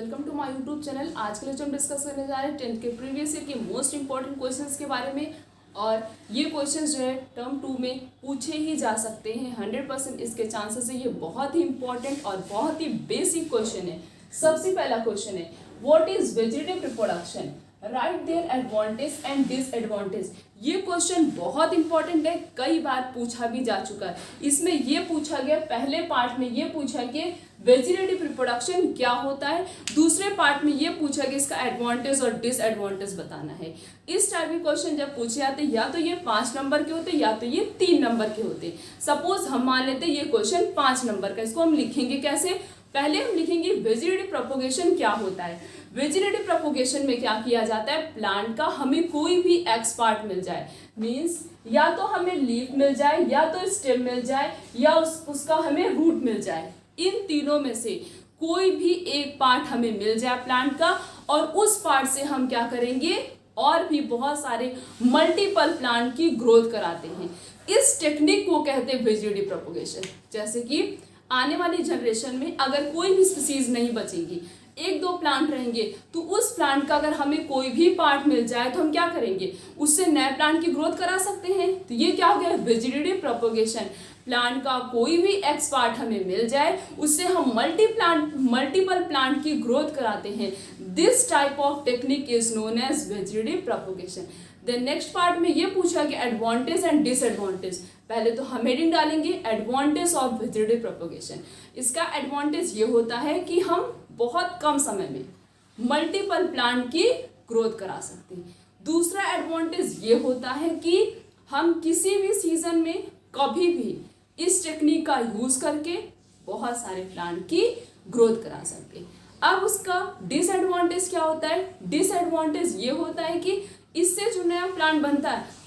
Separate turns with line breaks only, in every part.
Welcome to my YouTube channel. आज के लिए जो हम डिस्कस करने जा रहे हैं 10th के प्रीवियस ईयर के मोस्ट इंपॉर्टेंट क्वेश्चंस के बारे में। और ये क्वेश्चंस जो है टर्म 2 में पूछे ही जा सकते हैं, 100% इसके चांसेस है। ये बहुत ही इंपॉर्टेंट और बहुत ही बेसिक क्वेश्चन है। सबसे पहला क्वेश्चन है, what is vegetative reproduction, write their advantage and disadvantage. ये क्वेश्चन बहुत इंपॉर्टेंट है, कई बार पूछा भी जा चुका है। इसमें ये पूछा गया, पहले पार्ट में ये पूछा कि वेजिटेटिव रिप्रोडक्शन क्या होता है, दूसरे पार्ट में ये पूछा कि इसका एडवांटेज और डिसएडवांटेज बताना है। इस टाइप के क्वेश्चन जब पूछे जाते हैं या तो ये 5 नंबर के होते या तो ये 3 नंबर के होते। सपोज हम मान लेते ये क्वेश्चन 5 नंबर का, इसको हम लिखेंगे कैसे। पहले हम लिखेंगे वेजिटेटिव प्रोपोगेशन क्या होता है। वेजिटेटिव प्रोपोगेशन में क्या किया जाता है, प्लांट का हमें कोई भी एक्स पार्ट मिल जाए, मीन्स या तो हमें लीफ मिल जाए या तो स्टेम मिल जाए या उसका हमें रूट मिल जाए। इन तीनों में से कोई भी एक पार्ट हमें मिल जाए प्लांट का, और उस पार्ट से हम क्या करेंगे, और भी बहुत सारे मल्टीपल प्लांट की ग्रोथ कराते हैं। इस टेक्निक को कहते हैं वेजिटेटिव प्रोपोगेशन। जैसे कि आने वाली जनरेशन में अगर कोई भी स्पीसीज नहीं बचेगी, 1-2 प्लांट रहेंगे, तो उस प्लांट का अगर हमें कोई भी पार्ट मिल जाए तो हम क्या करेंगे, उससे नए प्लांट की ग्रोथ करा सकते हैं। तो ये क्या हो गया, वेजिटेटिव प्रोपोगेशन। प्लांट का कोई भी एक्स पार्ट हमें मिल जाए, उससे हम मल्टीपल प्लांट की ग्रोथ कराते हैं। This type of technique is known as vegetative propagation. Then next part में ये पूछा कि एडवांटेज एंड डिसएडवांटेज। पहले तो हम हेडिंग डालेंगे एडवांटेज ऑफ वेजिटेटिव प्रोपोगेशन। इसका एडवांटेज ये होता है कि हम बहुत कम समय में मल्टीपल प्लांट की ग्रोथ करा सकते हैं। दूसरा एडवांटेज ये होता है कि हम किसी भी सीजन में कभी भी इस टेक्निक का यूज करके बहुत सारे प्लांट की ग्रोथ करा सकते हैं। अब उसका डिसएडवांटेज क्या होता है, डिसएडवांटेज ये होता है कि इससे जो नया प्लांट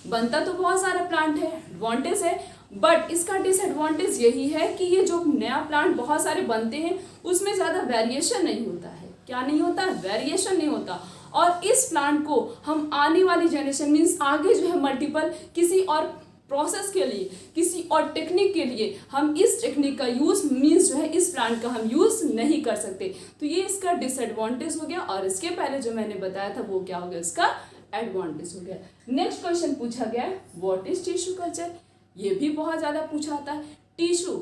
बनता तो बहुत सारा प्लांट है, एडवांटेज है, बट इसका डिसएडवांटेज यही है कि ये जो नया प्लांट बहुत सारे बनते हैं उसमें ज़्यादा वेरिएशन नहीं होता है। क्या नहीं होता, वेरिएशन नहीं होता। और इस प्लांट को हम आने वाली जनरेशन मीन्स आगे जो है मल्टीपल किसी और प्रोसेस के लिए, किसी और टेक्निक के लिए हम इस टेक्निक का यूज मीन्स जो है इस प्लांट का हम यूज नहीं कर सकते। तो ये इसका डिसएडवांटेज हो गया, और इसके पहले जो मैंने बताया था वो क्या हो गया, इसका एडवांटेज हो गया। नेक्स्ट क्वेश्चन पूछा गया, व्हाट इज टिश्यू कल्चर। ये भी बहुत ज्यादा पूछा आता है। टिश्यू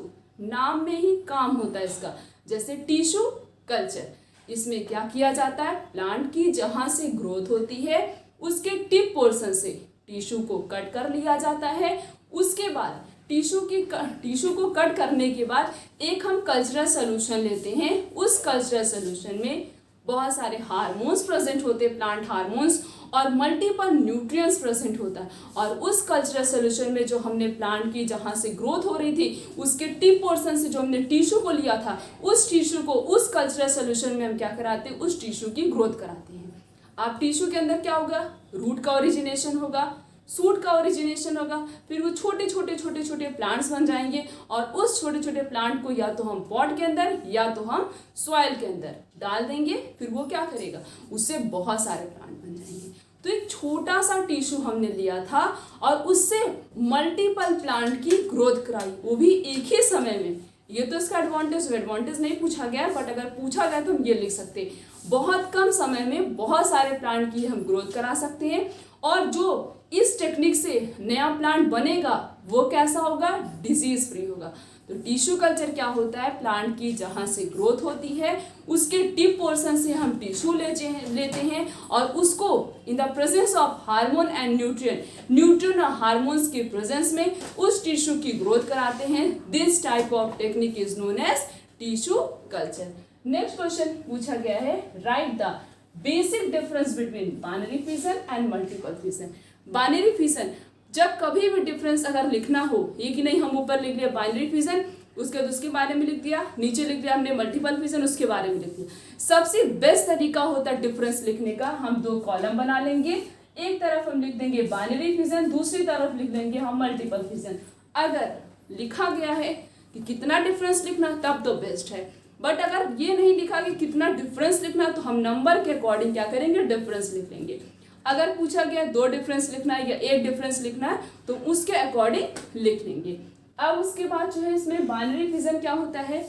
नाम में ही काम होता है इसका। जैसे टिश्यू कल्चर, इसमें क्या किया जाता है, प्लांट की जहां से ग्रोथ होती है उसके टिप पोर्शन से टिश्यू को कट कर लिया जाता है। उसके बाद टिश्यू को कट करने के बाद एक हम कल्चरल सोल्यूशन लेते हैं। उस कल्चरल सोल्यूशन में बहुत सारे हार्मोन्स प्रेजेंट होते हैं, प्लांट हार्मोन्स, और मल्टीपल न्यूट्रिएंट्स प्रेजेंट होता है। और उस कल्चरल सोल्यूशन में जो हमने प्लांट की जहाँ से ग्रोथ हो रही थी उसके टिप पोर्शन से जो हमने टिश्यू को लिया था, उस टिश्यू को उस कल्चरल सोल्यूशन में हम क्या कराते हैं, उस टिश्यू की ग्रोथ कराते हैं। अब टिश्यू के अंदर क्या होगा, रूट का ओरिजिनेशन होगा, सूट का ओरिजिनेशन होगा, फिर वो छोटे छोटे प्लांट्स बन जाएंगे, और उस छोटे छोटे प्लांट को या तो हम पॉट के अंदर या तो हम सॉइल के अंदर डाल देंगे। फिर वो क्या करेगा, उससे बहुत सारे प्लांट बन जाएंगे। तो एक छोटा सा टिश्यू हमने लिया था और उससे मल्टीपल प्लांट की ग्रोथ कराई, वो भी एक ही समय में। ये तो इसका एडवांटेज नहीं पूछा गया, बट अगर पूछा गया तो हम ये लिख सकते हैं, बहुत कम समय में बहुत सारे प्लांट की हम ग्रोथ करा सकते हैं। और जो इस टेक्निक से नया प्लांट बनेगा वो कैसा होगा, डिजीज फ्री होगा। तो टिश्यू कल्चर क्या होता है, प्लांट की जहाँ से ग्रोथ होती है उसके टिप पोर्शन से हम टिश्यू लेते हैं और उसको in the presence of hormone and nutrient और हार्मोन्स के प्रेजेंस में उस टिश्यू की ग्रोथ कराते हैं। This type of technique is known as tissue culture. Next question पूछा गया है, write the basic difference between binary fission and multiple fission. Binary fission, जब कभी भी डिफरेंस अगर लिखना हो, ये कि नहीं हम ऊपर लिख लिया बाइनरी फिजन, उसके बारे में लिख दिया, नीचे लिख दिया हमने मल्टीपल फिजन, उसके बारे में लिख दिया। सबसे बेस्ट तरीका होता है डिफरेंस लिखने का, हम 2 कॉलम बना लेंगे, एक तरफ हम लिख देंगे बाइनरी फिजन, दूसरी तरफ लिख देंगे हम मल्टीपल फिजन। अगर लिखा गया है कि कितना डिफरेंस लिखना तब तो बेस्ट है, बट अगर ये नहीं लिखा कि कितना डिफरेंस लिखना तो हम नंबर के अकॉर्डिंग क्या करेंगे, डिफरेंस लिख लेंगे। अगर पूछा गया 2 डिफरेंस लिखना है या 1 डिफरेंस लिखना है तो उसके अकॉर्डिंग लिख लेंगे। अब उसके बाद जो है इसमें बाइनरी फिजन क्या होता है,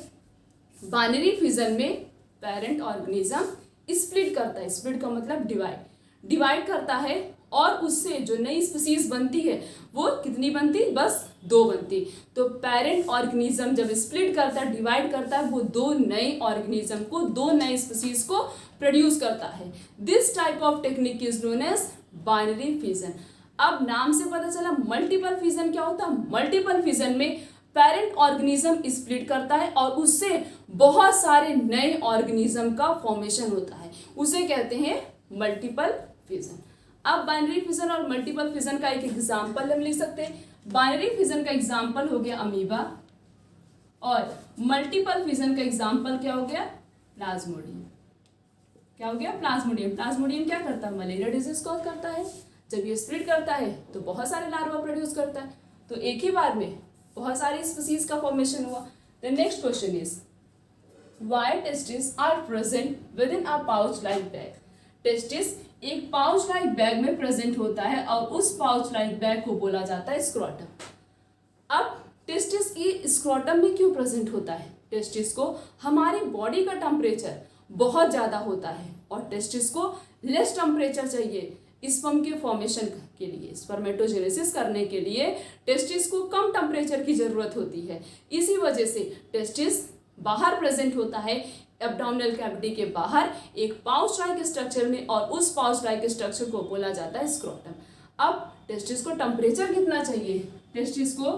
बाइनरी फिजन में पेरेंट ऑर्गेनिज्म स्प्लिट करता है, स्प्लिट का मतलब डिवाइड करता है, और उससे जो नई स्पीसीज बनती है वो कितनी बनती, बस 2 बनती। तो पेरेंट ऑर्गेनिज्म जब स्प्लिट करता है, डिवाइड करता है, वो 2 नए ऑर्गेनिज्म को, 2 नए स्पीसीज को प्रोड्यूस करता है। This type of technique is known as binary fission. अब नाम से पता चला मल्टीपल फिजन क्या होता है। मल्टीपल फिजन में पेरेंट ऑर्गेनिज्म स्प्लिट करता है और उससे बहुत सारे नए ऑर्गेनिज्म का फॉर्मेशन होता है, उसे कहते हैं मल्टीपल फिजन। अब बाइनरी फिजन और मल्टीपल फिजन का एक एग्जाम्पल हम लिख सकते हैं। बाइनरी फिजन का एग्जाम्पल हो गया अमीबा, और मल्टीपल फिजन का एग्जाम्पल क्या हो गया, प्लाज्मोडियम। क्या हो गया, प्लाज्मोडियम। प्लाज्मोडियम क्या करता है, मलेरिया डिजीज कॉज करता है। जब ये स्प्लिट करता है तो बहुत सारे लार्वा प्रोड्यूस करता है, तो एक ही बार में बहुत सारी स्पीसीज का फॉर्मेशन हुआ। The next question is why testis are present within a pouch like bag. Testis एक पाउच लाइक बैग में प्रेजेंट होता है और उस पाउच लाइक बैग को बोला जाता है स्क्रोटम। अब टेस्टिस की स्क्रोटम में क्यों प्रेजेंट होता है, टेस्टिस को हमारी बॉडी का टेम्परेचर बहुत ज़्यादा होता है और टेस्टिस को लेस टेम्परेचर चाहिए स्पर्म के फॉर्मेशन के लिए, स्पर्मेटोजेनेसिस करने के लिए टेस्टिस को कम टेम्परेचर की ज़रूरत होती है। इसी वजह से टेस्टिस बाहर प्रेजेंट होता है, एब्डोमिनल कैविटी के बाहर एक पाउच लाइक स्ट्रक्चर में, और उस पाउच लाइक स्ट्रक्चर को बोला जाता है स्क्रोटम। अब टेस्टिस को टेम्परेचर कितना चाहिए, टेस्टिस को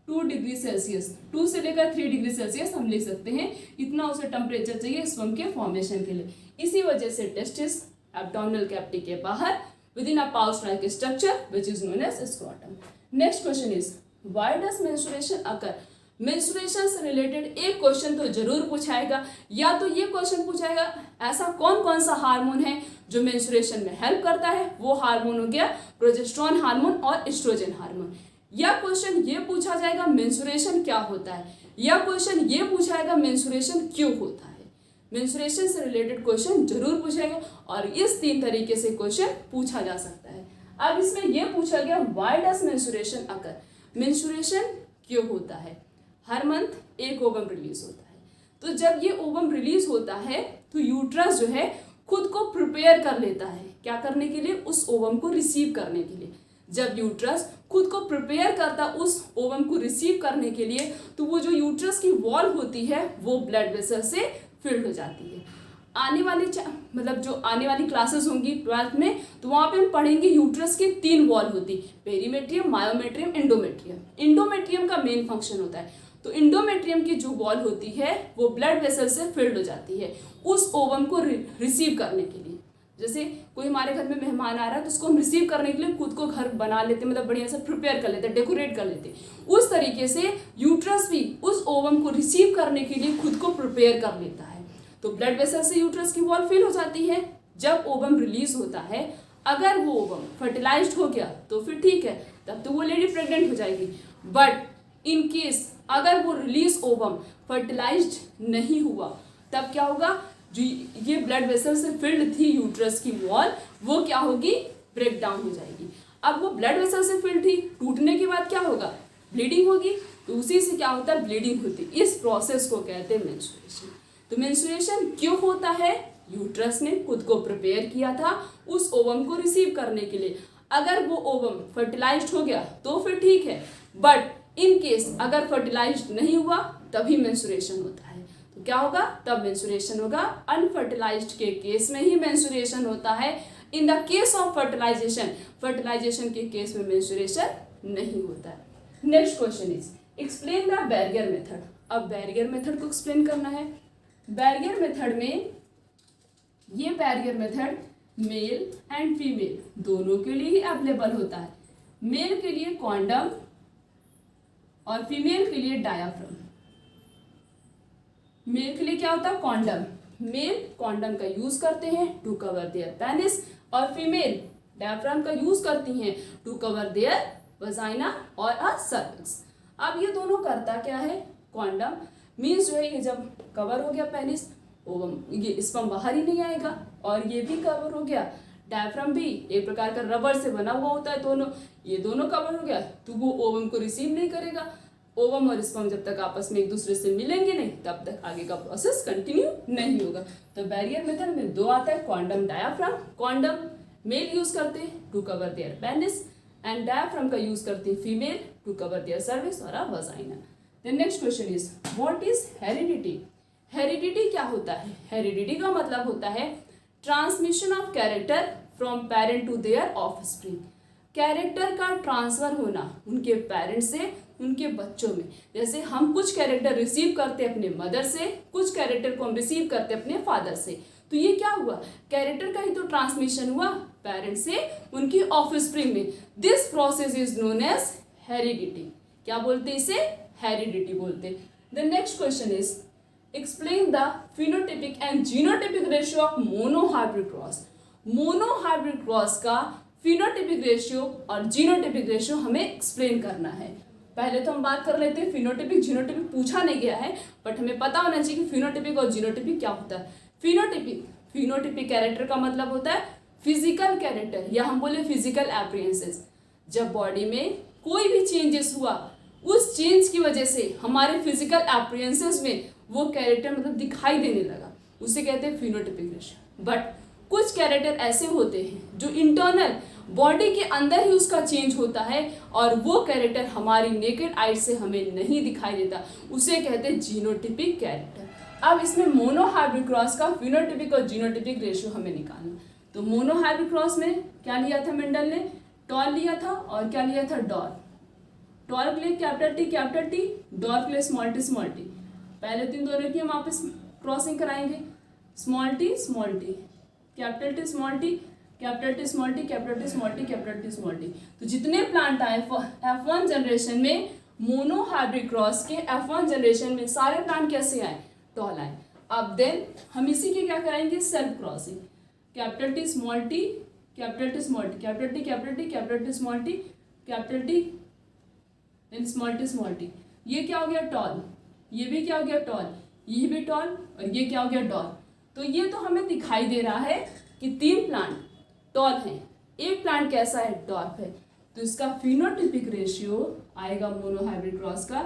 2 डिग्री सेल्सियस, 2 से लेकर 3 डिग्री सेल्सियस हम लिख सकते हैं, इतना उसे टेम्परेचर चाहिए स्पर्म के फॉर्मेशन के लिए। इसी वजह से टेस्टिस एब्डोमिनल कैविटी के बाहर within a pouch like structure which is known as scrotum. Next question is why does menstruation occur? Menstruation से रिलेटेड एक क्वेश्चन तो जरूर पूछाएगा, या तो ये क्वेश्चन पूछाएगा ऐसा कौन कौन सा हार्मोन है जो मेंस्ट्रुएशन में हेल्प करता है, वो हार्मोन हो गया प्रोजेस्टेरोन हार्मोन और एस्ट्रोजन हार्मोन। या क्वेश्चन ये पूछा जाएगा मेंस्ट्रुएशन क्या होता है, या क्वेश्चन ये पूछाएगा मेंस्ट्रुएशन क्यों होता है। मेंस्ट्रुएशन से रिलेटेड क्वेश्चन जरूर पूछेगा और इस 3 तरीके से क्वेश्चन पूछा जा सकता है। अब इसमें यह पूछा गया why does menstruation occur, menstruation क्यों होता है। हर मंथ एक ओवम रिलीज होता है, तो जब ये ओवम रिलीज होता है तो यूट्रस जो है खुद को प्रिपेयर कर लेता है, क्या करने के लिए, उस ओवम को रिसीव करने के लिए। जब यूट्रस खुद को प्रिपेयर करता उस ओवम को रिसीव करने के लिए, तो वो जो यूट्रस की वॉल होती है वो ब्लड वेसल से फिल्ड हो जाती है। आने वाली मतलब जो आने वाली क्लासेस होंगी 12th में, तो वहाँ पे हम पढ़ेंगे यूट्रस की 3 वॉल होती, पेरीमेट्रियम, मायोमेट्रियम, एंडोमेट्रियम। एंडोमेट्रियम का मेन फंक्शन होता है, तो एंडोमेट्रियम की जो वॉल होती है वो ब्लड वेसल से फिल्ड हो जाती है उस ओवम को रिसीव करने के लिए। जैसे कोई हमारे घर में मेहमान आ रहा है तो उसको हम रिसीव करने के लिए खुद को घर बना लेते, मतलब बढ़िया से प्रिपेयर कर लेते, डेकोरेट कर लेते। उस तरीके से यूट्रस भी उस ओवम को रिसीव करने के लिए खुद को प्रिपेयर कर लेता है। तो ब्लड वेसल से यूट्रस की वॉल फिल हो जाती है। जब ओवम रिलीज होता है, अगर वो ओवम फर्टिलाइज्ड हो गया तो फिर ठीक है, तब तो वो लेडी प्रेग्नेंट हो जाएगी। बट इन केस अगर वो रिलीज ओवम फर्टिलाइज्ड नहीं हुआ, तब क्या होगा, जो ये ब्लड वेसल से फिल्ड थी यूट्रस की वॉल, वो क्या होगी, ब्रेक डाउन हो जाएगी। अब वो ब्लड वेसल से फिल्ड थी, टूटने के बाद क्या होगा, ब्लीडिंग होगी, तो उसी से क्या होता है, ब्लीडिंग होती है। इस प्रोसेस को कहते हैं मेंस्ट्रुएशन। तो मेंस्ट्रुएशन क्यों होता है, यूट्रस ने खुद को प्रिपेयर किया था उस ओवम को रिसीव करने के लिए। अगर वो ओवम फर्टिलाइज्ड हो गया तो फिर ठीक है, बट इन केस अगर फर्टिलाइज्ड नहीं हुआ तभी मेंस्ट्रुएशन होता है। तो क्या होगा, तब मेंस्ट्रुएशन होगा। अनफर्टिलाइज्ड के केस में ही मेंस्ट्रुएशन होता है। In the case of fertilisation के केस में मेंस्ट्रुएशन नहीं होता है। Next question is explain the barrier method. अब बैरियर मेथड को एक्सप्लेन करना है। बैरियर मेथड में, ये barrier method male and female दोनों के लिए ही अवेलेबल होता है। मेल के लिए कॉन्डम और फीमेल के लिए डायाफ्राम। मेल के लिए क्या होता है, कॉन्डम। मेल कॉन्डम का यूज करते हैं टू कवर देयर पेनिस, और फीमेल डायाफ्राम का यूज करती हैं टू कवर देयर वजाइना और अ सर्विक्स। अब ये दोनों करता क्या है, कॉन्डम मीन्स जो है ये जब कवर हो गया पेनिस, ओवम, ये स्पर्म बाहर ही नहीं आएगा, और ये भी कवर हो गया। डायफ्राम भी एक प्रकार का रबर से बना हुआ होता है, दोनों, ये दोनों कवर हो गया, तो वो ओवम को रिसीव नहीं करेगा। ओवम और स्पर्म जब तक आपस में एक दूसरे से मिलेंगे नहीं तब तक आगे का प्रोसेस कंटिन्यू नहीं होगा। तो बैरियर मेथड में दो आता है, condom diaphragm. Condom male use करते हैं to cover their penis and diaphragm का यूज करते हैं female to cover their cervix और a vagina. The next question is what is heredity. Heredity क्या होता है? हेरिडिटी का मतलब होता है transmission of character from parent to their offspring. Character का ट्रांसफर होना उनके पेरेंट्स से उनके बच्चों में। जैसे हम कुछ कैरेक्टर रिसीव करते अपने मदर से, कुछ कैरेक्टर को हम रिसीव करते अपने फादर से। तो ये क्या हुआ? कैरेक्टर का ही तो ट्रांसमिशन हुआ पेरेंट्स से उनकी ऑफस्प्रिंग में। This process is known as heredity. क्या बोलते हैं इसे? हेरिडिटी बोलते हैं। The next question is explain the phenotypic and genotypic ratio of monohybrid cross. Monohybrid cross का फिनोटिपिक रेशियो और जीनोटिपिक रेशियो हमें एक्सप्लेन करना है। पहले तो हम बात कर लेते हैं फिनोटिपिक जीनोटिपिक पूछा नहीं गया है, बट हमें पता होना चाहिए कि फिनोटिपिक और जीनोटिपिक क्या होता है। फिनोटिपिक कैरेक्टर का मतलब होता है फिजिकल कैरेक्टर या हम बोले फिजिकल एप्रियंसेस। जब बॉडी में कोई भी चेंजेस हुआ उस चेंज की वजह से हमारे फिजिकल एप्रियंसेस में वो कैरेक्टर मतलब दिखाई देने लगा, उसे कहते हैं फिनोटिपिक रेशियो। बट कुछ कैरेक्टर ऐसे होते हैं जो इंटरनल बॉडी के अंदर ही उसका चेंज होता है और वो कैरेक्टर हमारी नेकेड आई से हमें नहीं दिखाई देता, उसे कहते हैं जीनोटिपिक कैरेक्टर। अब इसमें मोनोहाइब्रिड क्रॉस का फिनोटिपिक और जीनोटिपिक रेशियो हमें निकालना। तो मोनोहाइब्रिड क्रॉस में क्या लिया था मेंडल ने? टॉल लिया था और क्या लिया था? डॉर्फ। टॉल के लिए कैपिटल टी, डॉर्फ के लिए स्मॉल टी। पहले तीन दोनों की हम वापस क्रॉसिंग कराएंगे। Small T capital T small T capital T small T capital T small T capital T small T. तो जितने प्लांट आए F1 जनरेशन में मोनोहाइब्रिड क्रॉस के F1 जनरेशन में सारे प्लांट कैसे आए? टॉल आए। अब देन हम इसी के क्या कराएंगे? Self crossing. Capital T small T capital T small T capital T capital T capital T small T capital T then small T. ये क्या हो गया? टॉल। ये भी क्या हो गया? टॉल। ये भी टॉल और ये क्या हो गया? डॉर्फ। तो ये तो हमें दिखाई दे रहा है कि तीन प्लांट टॉल हैं, एक प्लांट कैसा है? डॉर्फ है। तो इसका फिनोटिपिक रेशियो आएगा मोनोहाइब्रिड क्रॉस का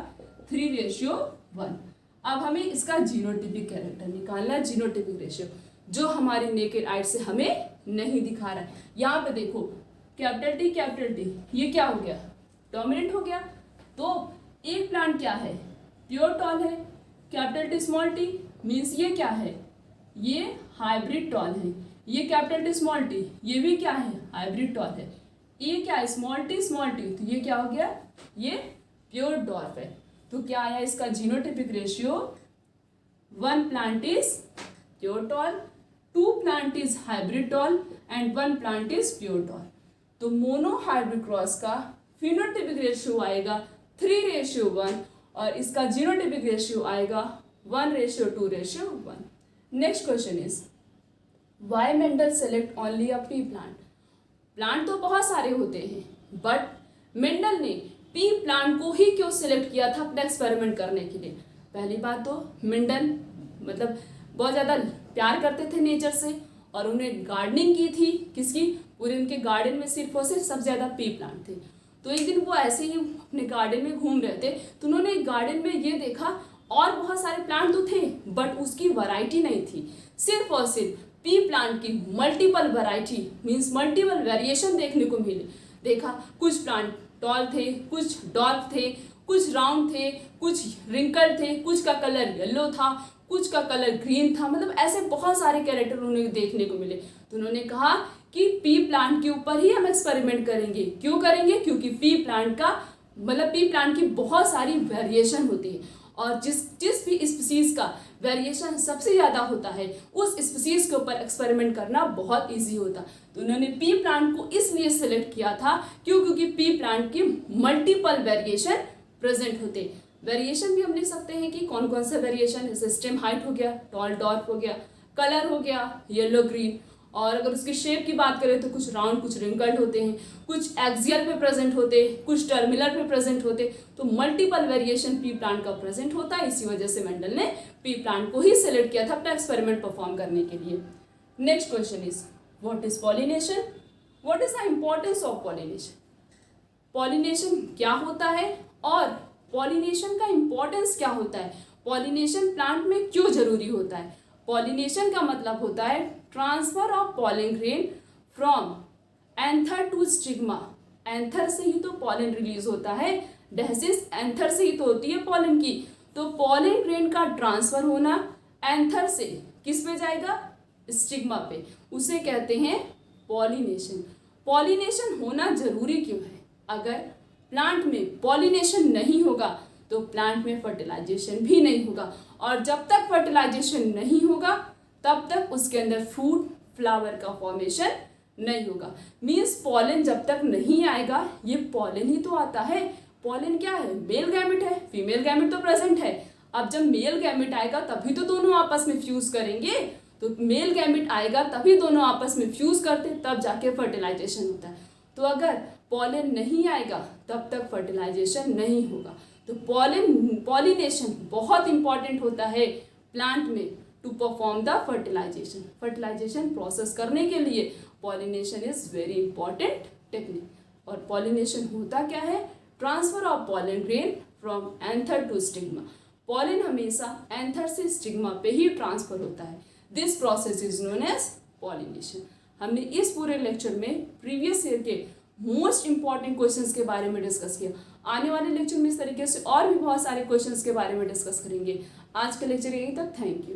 3:1। अब हमें इसका जीनोटिपिक कैरेक्टर निकालना है, जीनोटिपिक रेशियो जो हमारी नेकेड आई से हमें नहीं दिखा रहा है। यहाँ पे देखो कैपिटल टी ये क्या हो गया? डोमिनेंट हो गया। तो एक प्लांट क्या है? प्योर टॉल है। Capital T small T means ये क्या है? ये हाइब्रिड टॉल है। ये कैपिटल टी स्मॉल टी ये भी क्या है? हाइब्रिड टॉल है। ये क्या है? स्मॉल टी तो ये क्या हो गया? ये प्योर डॉर्फ है। तो क्या आया इसका genotypic ratio? 1 plant is pure tall, 2 plant is hybrid tall and 1 plant is pure tall. तो मोनोहाइब्रिड क्रॉस का फिनोटिपिक रेशियो आएगा 3:1 और इसका जीनोटिपिक रेशियो आएगा 1:2:1। Next question is why Mendel select only a pea plant. Plant तो बहुत सारे होते हैं बट मेंडल ने पी प्लांट को ही क्यों सिलेक्ट किया था अपना एक्सपेरिमेंट करने के लिए? पहली बात तो मेंडल मतलब बहुत ज़्यादा प्यार करते थे नेचर से और उन्हें गार्डनिंग की थी। किसकी? पूरे उनके गार्डन में सिर्फ और सिर्फ सबसे ज़्यादा पी प्लांट थे। तो एक दिन वो ऐसे ही अपने गार्डन में घूम रहे थे तो उन्होंने गार्डन में ये देखा और बहुत सारे प्लांट तो थे बट उसकी वैरायटी नहीं थी। सिर्फ और सिर्फ पी प्लांट की multiple variety means multiple variation देखने को मिले। देखा कुछ प्लांट टॉल थे, कुछ डॉर्फ थे, कुछ राउंड थे, कुछ रिंकल थे, कुछ का कलर येलो था, कुछ का कलर ग्रीन था। मतलब ऐसे बहुत सारे कैरेक्टर उन्हें देखने को मिले। तो उन्होंने कहा कि पी प्लांट के ऊपर ही हम एक्सपेरिमेंट करेंगे। क्यों करेंगे? क्योंकि पी प्लांट का मतलब पी प्लांट की बहुत सारी वेरिएशन होती है और जिस भी स्पीसीज का वेरिएशन सबसे ज़्यादा होता है उस स्पीसीज के ऊपर एक्सपेरिमेंट करना बहुत इजी होता। तो उन्होंने पी प्लांट को इसलिए सेलेक्ट किया था क्योंकि पी प्लांट की मल्टीपल वेरिएशन प्रेजेंट होते। वेरिएशन भी हम लिख सकते हैं कि कौन कौन से वेरिएशन, जैसे स्टेम हाइट हो गया, टॉल डॉर्फ हो गया, कलर हो गया येलो ग्रीन, और अगर उसकी शेप की बात करें तो कुछ राउंड कुछ रिंकल्ड होते हैं, कुछ एक्सियल पे प्रेजेंट होते, कुछ टर्मिनल पे प्रेजेंट होते। तो मल्टीपल वेरिएशन पी प्लांट का प्रेजेंट होता है। इसी वजह से मेंडल ने पी प्लांट को ही सिलेक्ट किया था अपना एक्सपेरिमेंट परफॉर्म करने के लिए। Next question is what is pollination? What is the importance of pollination? Pollination क्या होता है और पॉलिनेशन का इम्पोर्टेंस क्या होता है, पॉलिनेशन प्लांट में क्यों जरूरी होता है। पॉलिनेशन का मतलब होता है transfer of pollen grain from anther to stigma. Anther से ही तो पॉलन रिलीज होता है, डेसिस एंथर से ही तो होती है पॉलन की। तो पॉलन ग्रेन का ट्रांसफर होना एंथर से किस पे जाएगा, स्टिग्मा पे, उसे कहते हैं पॉलिनेशन। पॉलिनेशन होना जरूरी क्यों है, अगर प्लांट में पॉलिनेशन नहीं होगा तो प्लांट में फर्टिलाइजेशन भी नहीं होगा, और जब तक फर्टिलाइजेशन नहीं होगा तब तक उसके अंदर फ्रूट फ्लावर का फॉर्मेशन नहीं होगा। मीन्स पॉलन जब तक नहीं आएगा, ये पॉलन ही तो आता है। पॉलन क्या है, मेल गैमेट है, फीमेल गैमेट तो प्रेजेंट है। अब जब मेल गैमेट आएगा तभी तो दोनों आपस में फ्यूज करेंगे, तो मेल गैमेट आएगा तभी दोनों आपस में फ्यूज करते, तब जाके फर्टिलाइजेशन होता है। तो अगर पॉलन नहीं आएगा तब तक फर्टिलाइजेशन नहीं होगा। तो पॉलिनेशन बहुत इंपॉर्टेंट होता है प्लांट में to perform the fertilisation. Fertilisation process करने के लिए pollination is very important technique. और पॉलिनेशन होता क्या है, transfer of pollen grain from anther to stigma. Pollen हमेशा एंथर से स्टिग्मा पे ही ट्रांसफर होता है। This process is known as pollination. हमने इस पूरे लेक्चर में प्रीवियस ईयर के मोस्ट इंपॉर्टेंट क्वेश्चंस के बारे में डिस्कस किया। आने वाले लेक्चर में इस तरीके से और भी बहुत सारे क्वेश्चंस के बारे में डिस्कस करेंगे। आज का लेक्चर यहीं तक, थैंक यू।